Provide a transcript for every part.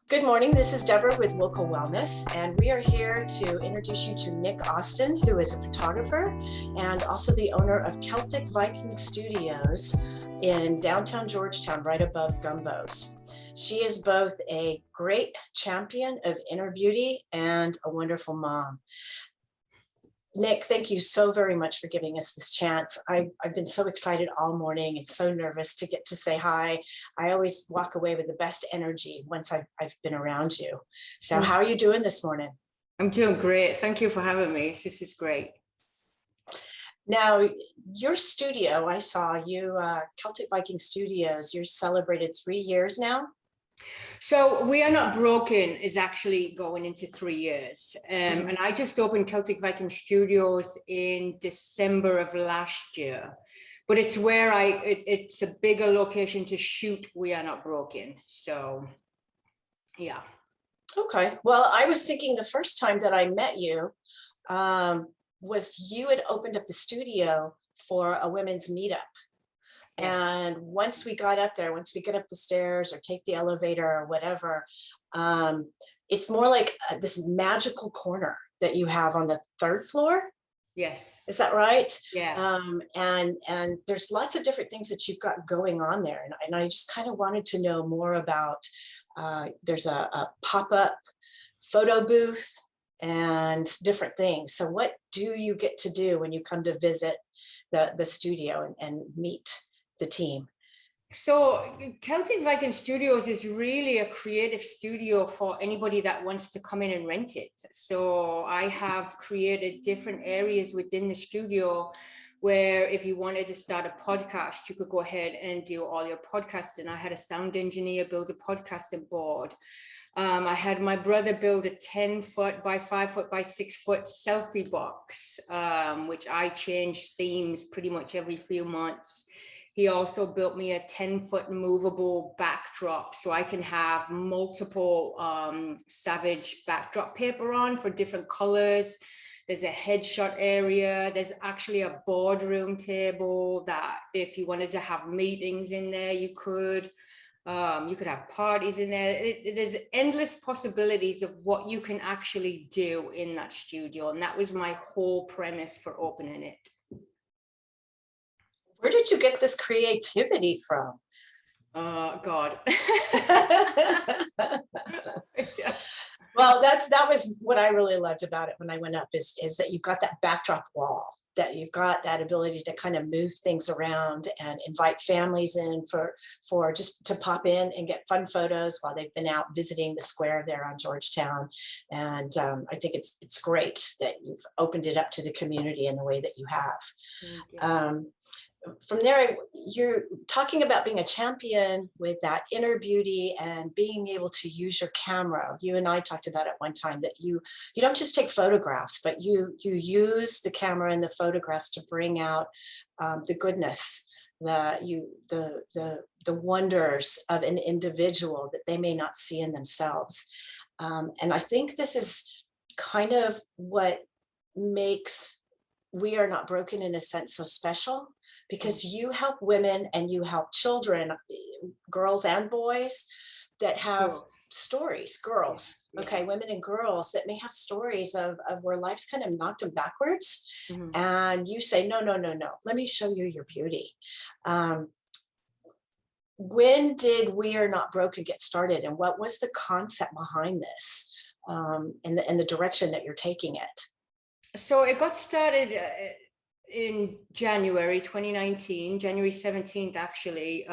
Good morning. This is Deborah with Local Wellness, and we are here to introduce you to Nick Austin, who is a photographer and also the owner of Celtic Viking Studios in downtown Georgetown, right above Gumbo's. She is both a great champion of inner beauty and a wonderful mom. Nick, thank you so very much for giving us this chance. I've been so excited all morning and so nervous to get to say hi. I always walk away with the best energy once I've been around you. So how are you doing this morning? I'm doing great. Thank you for having me. This is great. Now, your studio, I saw you, Celtic Viking Studios, you're celebrated 3 years now. So We Are Not Broken is actually going into 3 years. And I just opened Celtic Viking Studios in December of last year. But it's where it's a bigger location to shoot We Are Not Broken. So, yeah. Okay. Well, I was thinking the first time that I met you was you had opened up the studio for a women's meetup. And once we got up there, once we get up the stairs or take the elevator or whatever, it's more like this magical corner that you have on the 3rd floor. Yes. Is that right? Yeah. And there's lots of different things that you've got going on there. And I just kind of wanted to know more about, there's a pop-up photo booth and different things. So what do you get to do when you come to visit the studio and meet the team? So Celtic Viking Studios is really a creative studio for anybody that wants to come in and rent it. So I have created different areas within the studio where if you wanted to start a podcast, you could go ahead and do all your podcasting. I had a sound engineer build a podcasting board. I had my brother build a 10-foot by 5-foot by 6-foot selfie box, which I change themes pretty much every few months. He also built me a 10-foot movable backdrop so I can have multiple Savage backdrop paper on for different colors. There's a headshot area. There's actually a boardroom table that if you wanted to have meetings in there, you could. You could have parties in there. There's endless possibilities of what you can actually do in that studio. And that was my whole premise for opening it. Where did you get this creativity from? God. Yeah. Well, that was what I really loved about it when I went up is that you've got that backdrop wall, that you've got that ability to kind of move things around and invite families in for just to pop in and get fun photos while they've been out visiting the square there on Georgetown. And I think it's great that you've opened it up to the community in the way that you have. From there, you're talking about being a champion with that inner beauty and being able to use your camera. You and I talked about at one time that you don't just take photographs, but you use the camera and the photographs to bring out the goodness, the wonders of an individual that they may not see in themselves. And I think this is kind of what makes We Are Not Broken in a sense so special, because you help women and you help children, girls and boys that have stories, girls, okay, women and girls that may have stories of where life's kind of knocked them backwards. And you say, no, let me show you your beauty. When did We Are Not Broken get started, and what was the concept behind this, and the direction that you're taking it? So it got started in January 2019, January 17th, actually.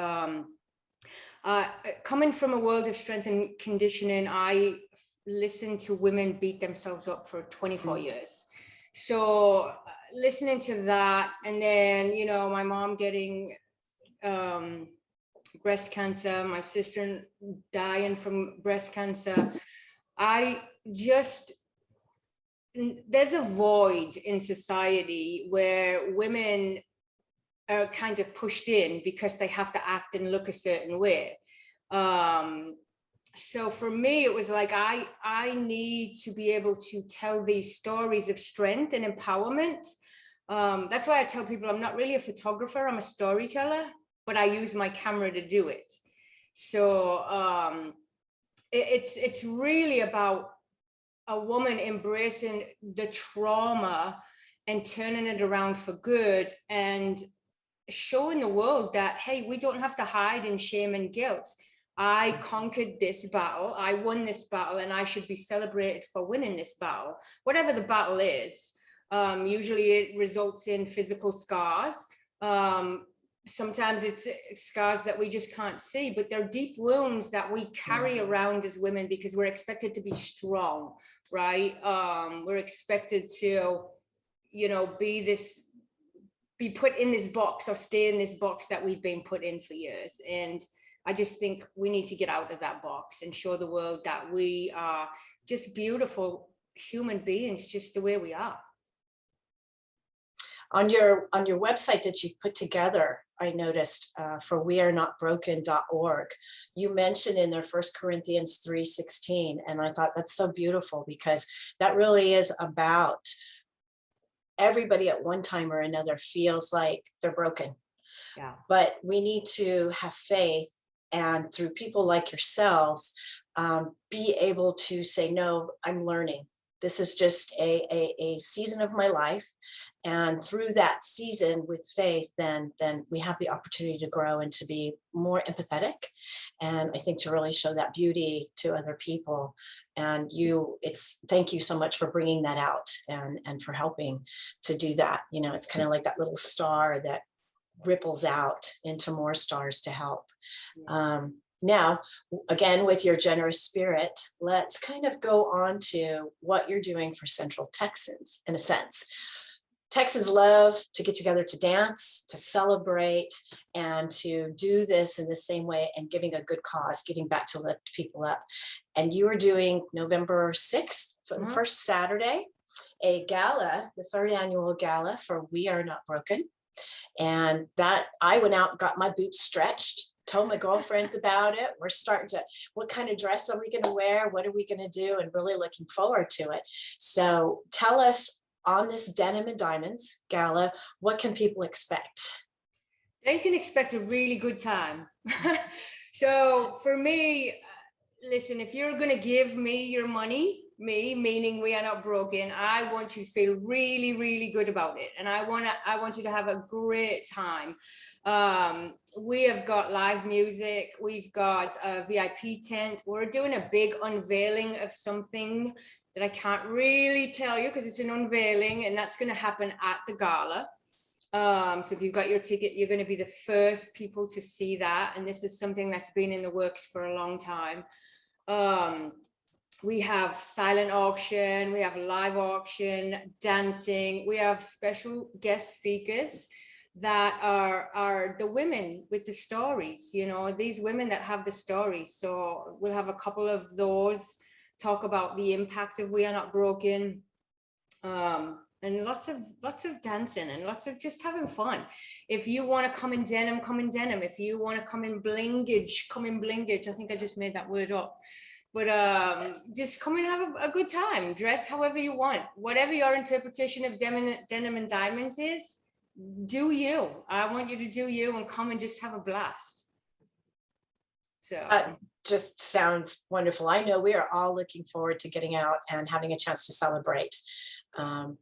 Coming from a world of strength and conditioning, I listened to women beat themselves up for 24 years. So listening to that, and then, my mom getting breast cancer, my sister dying from breast cancer, there's a void in society where women are kind of pushed in because they have to act and look a certain way. So for me, it was like, I need to be able to tell these stories of strength and empowerment. That's why I tell people I'm not really a photographer, I'm a storyteller, but I use my camera to do it. So it's really about a woman embracing the trauma and turning it around for good, and showing the world that, hey, we don't have to hide in shame and guilt. I conquered this battle, I won this battle, and I should be celebrated for winning this battle, whatever the battle is. Usually it results in physical scars. Sometimes it's scars that we just can't see, but they're deep wounds that we carry around as women because we're expected to be strong, right? We're expected to, be put in this box or stay in this box that we've been put in for years. And I just think we need to get out of that box and show the world that we are just beautiful human beings, just the way we are. On your website that you've put together, I noticed for wearenotbroken.org, you mentioned in there 1 Corinthians 3:16, and I thought that's so beautiful because that really is about everybody at one time or another feels like they're broken. Yeah. But we need to have faith, and through people like yourselves, be able to say, no, I'm learning. This is just a season of my life. And through that season with faith, then we have the opportunity to grow and to be more empathetic. And I think to really show that beauty to other people. And thank you so much for bringing that out and for helping to do that. It's kind of like that little star that ripples out into more stars to help. Now, again, with your generous spirit, let's kind of go on to what you're doing for Central Texans, in a sense. Texans love to get together to dance, to celebrate, and to do this in the same way and giving a good cause, giving back to lift people up. And you are doing November 6th, for the first Saturday, a gala, the 3rd annual gala for We Are Not Broken. And that I went out and got my boots stretched, told my girlfriends about it. We're starting to, what kind of dress are we going to wear? What are we going to do? And really looking forward to it. So tell us, on this Denim and Diamonds gala, what can people expect? They can expect a really good time. So for me, listen, if you're going to give me your money, me meaning We Are Not Broken, I want you to feel really, really good about it. And I want you to have a great time. We have got live music. We've got a VIP tent. We're doing a big unveiling of something that I can't really tell you because it's an unveiling, and that's going to happen at the gala. So if you've got your ticket, you're going to be the first people to see that. And this is something that's been in the works for a long time. We have silent auction, we have live auction, dancing, we have special guest speakers that are the women with the stories, these women that have the stories. So we'll have a couple of those talk about the impact of We Are Not Broken, and lots of dancing and lots of just having fun. If you want to come in denim, come in denim. If you want to come in blingage, come in blingage. I think I just made that word up. But just come and have a good time. Dress however you want. Whatever your interpretation of denim and diamonds is, do you. I want you to do you and come and just have a blast. So just sounds wonderful. I know we are all looking forward to getting out and having a chance to celebrate.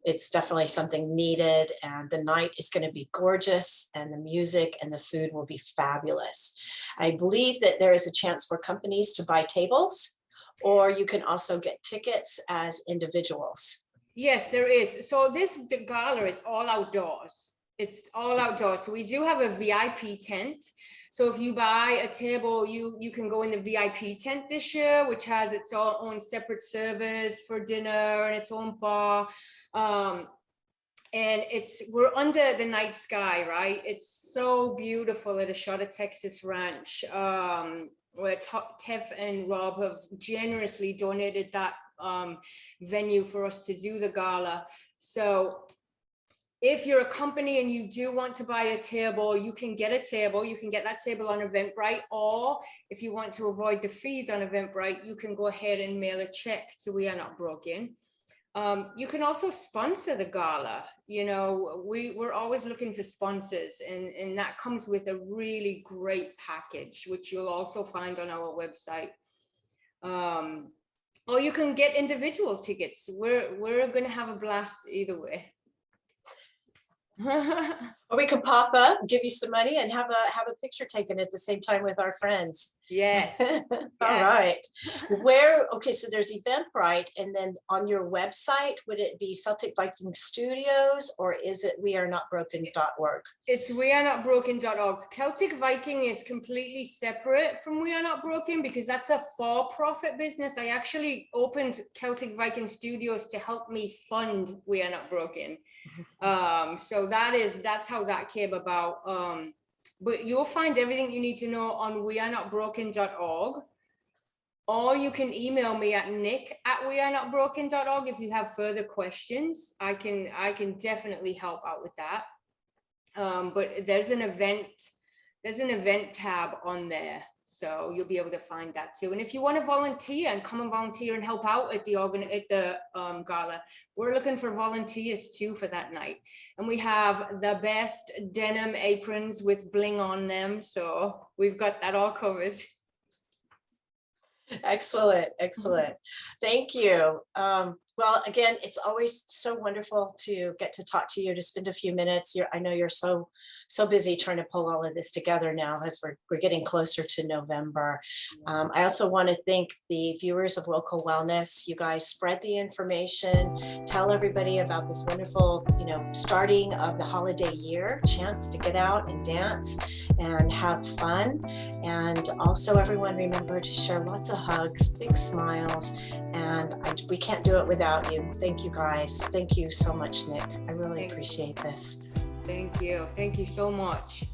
It's definitely something needed, and the night is going to be gorgeous, and the music and the food will be fabulous. I believe that there is a chance for companies to buy tables, or you can also get tickets as individuals. Yes, there is. So the gala is all outdoors. It's all outdoors. So we do have a VIP tent. So if you buy a table, you can go in the VIP tent this year, which has its own separate service for dinner and its own bar. And we're under the night sky, right? It's so beautiful at Georgetown Texas ranch, where Tev and Rob have generously donated that venue for us to do the gala. So if you're a company and you do want to buy a table, you can get a table. You can get that table on Eventbrite, or if you want to avoid the fees on Eventbrite, you can go ahead and mail a check to We Are Not Broken. You can also sponsor the gala. We're always looking for sponsors, and that comes with a really great package, which you'll also find on our website. Or you can get individual tickets. We're gonna have a blast either way. Or we can pop up, give you some money, and have a picture taken at the same time with our friends. Yes. All right. Okay, so there's Eventbrite, and then on your website, would it be Celtic Viking Studios, or is it wearenotbroken.org? It's wearenotbroken.org. Celtic Viking is completely separate from We Are Not Broken because that's a for-profit business. I actually opened Celtic Viking Studios to help me fund We Are Not Broken. So that's how that came about. But you'll find everything you need to know on wearenotbroken.org, or you can email me at nick@wearenotbroken.org if you have further questions. I can definitely help out with that. But there's an event tab on there, so you'll be able to find that too. And if you want to volunteer and come and volunteer and help out at the gala, we're looking for volunteers too for that night. And we have the best denim aprons with bling on them, so we've got that all covered. Excellent. Thank you. Well, again, it's always so wonderful to get to talk to you, to spend a few minutes. I know you're so busy trying to pull all of this together now as we're getting closer to November. I also want to thank the viewers of Local Wellness. You guys spread the information, tell everybody about this wonderful, starting of the holiday year, chance to get out and dance and have fun. And also, everyone, remember to share lots of hugs, big smiles, and we can't do it without you. Thank you, guys. Thank you so much, Nick. I really appreciate this. Thank you so much.